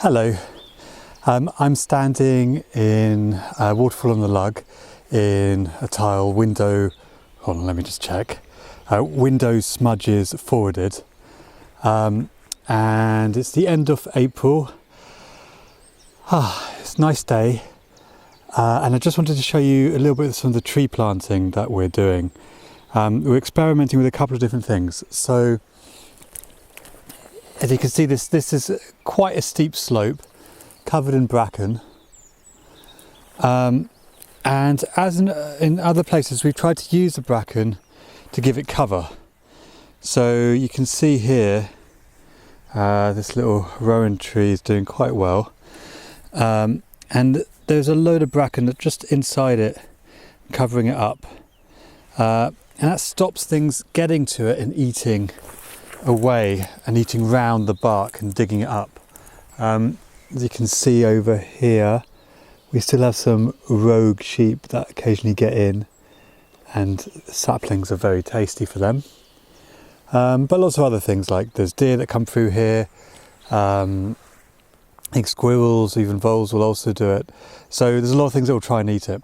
Hello, I'm standing in Waterfall on the Lugg in a tile window, hold on, let me just check, window smudges forwarded, and it's the end of April. It's a nice day, and I just wanted to show you a little bit of some of the tree planting that we're doing. We're experimenting with a couple of different things. So as you can see, this is quite a steep slope covered in bracken, and as in other places we've tried to use the bracken to give it cover. So you can see here this little rowan tree is doing quite well, and there's a load of bracken that just inside it, covering it up, and that stops things getting to it and eating away and eating round the bark and digging it up. As you can see over here, we still have some rogue sheep that occasionally get in, and saplings are very tasty for them. But lots of other things, like there's deer that come through here. I think squirrels, even voles will also do it. So there's a lot of things that will try and eat it.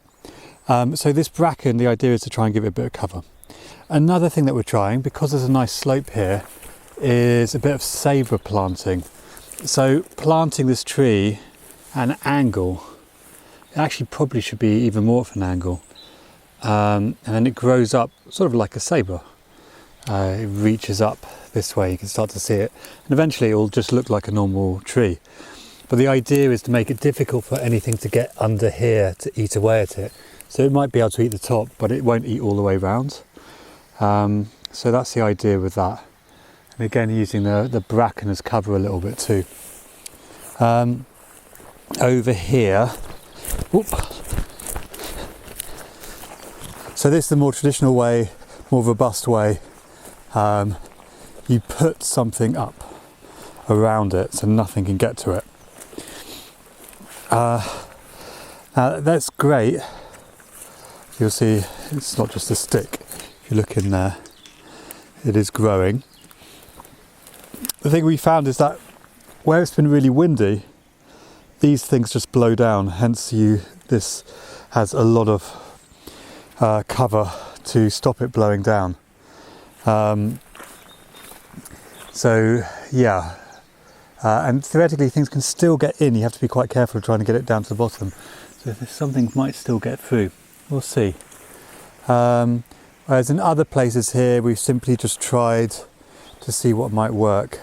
So this bracken, the idea is to try and give it a bit of cover. Another thing that we're trying, because there's a nice slope here, is a bit of sabre planting. So planting this tree at an angle, it actually probably should be even more of an angle, and then it grows up sort of like a sabre. It reaches up this way, you can start to see it, and eventually it will just look like a normal tree. But the idea is to make it difficult for anything to get under here to eat away at it. So it might be able to eat the top, but it won't eat all the way round. So that's the idea with that. And again, using the bracken as cover a little bit too. Over here, whoop. So this is the more traditional way, more robust way. You put something up around it so nothing can get to it. Now that's great. You'll see it's not just a stick. If you look in there, it is growing. The thing we found is that where it's been really windy, these things just blow down. Hence, this has a lot of cover to stop it blowing down. So yeah, and theoretically things can still get in. You have to be quite careful trying to get it down to the bottom. So if something might still get through, we'll see. Whereas in other places here, we've simply just tried to see what might work.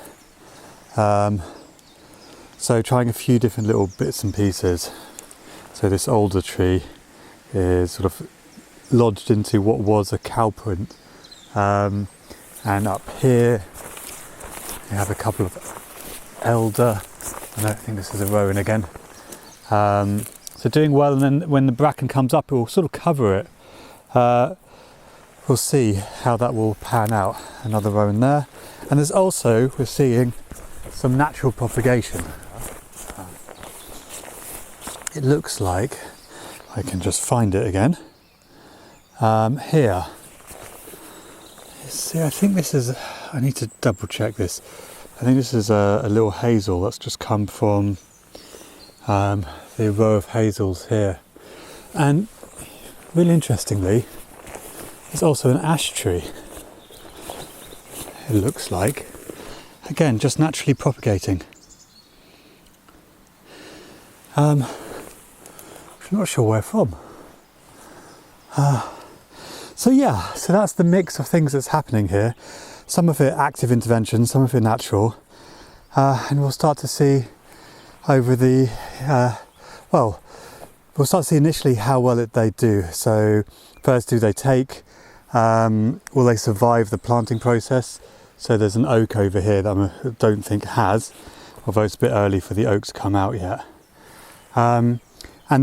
So trying a few different little bits and pieces. So this older tree is sort of lodged into what was a cow print. And up here, we have a couple of elder. I don't think this is a rowan again. So doing well, and then when the bracken comes up, it will sort of cover it. We'll see how that will pan out. Another rowan there. And there's also, we're seeing some natural propagation. It looks like, I can just find it again. Here. See, I think this is, I need to double check this. I think this is a little hazel that's just come from the row of hazels here. And really interestingly, there's also an ash tree. It looks like, again, just naturally propagating. I'm not sure where from. So yeah, so that's the mix of things that's happening here. Some of it active intervention, some of it natural, and we'll start to see over the we'll start to see initially how well they do. So first, do they take? Will they survive the planting process? So there's an oak over here that I don't think has, although it's a bit early for the oak to come out yet. And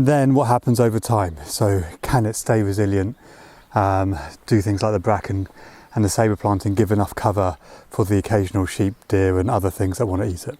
then what happens over time? So can it stay resilient? Do things like the bracken and the sabre planting give enough cover for the occasional sheep, deer and other things that want to eat it?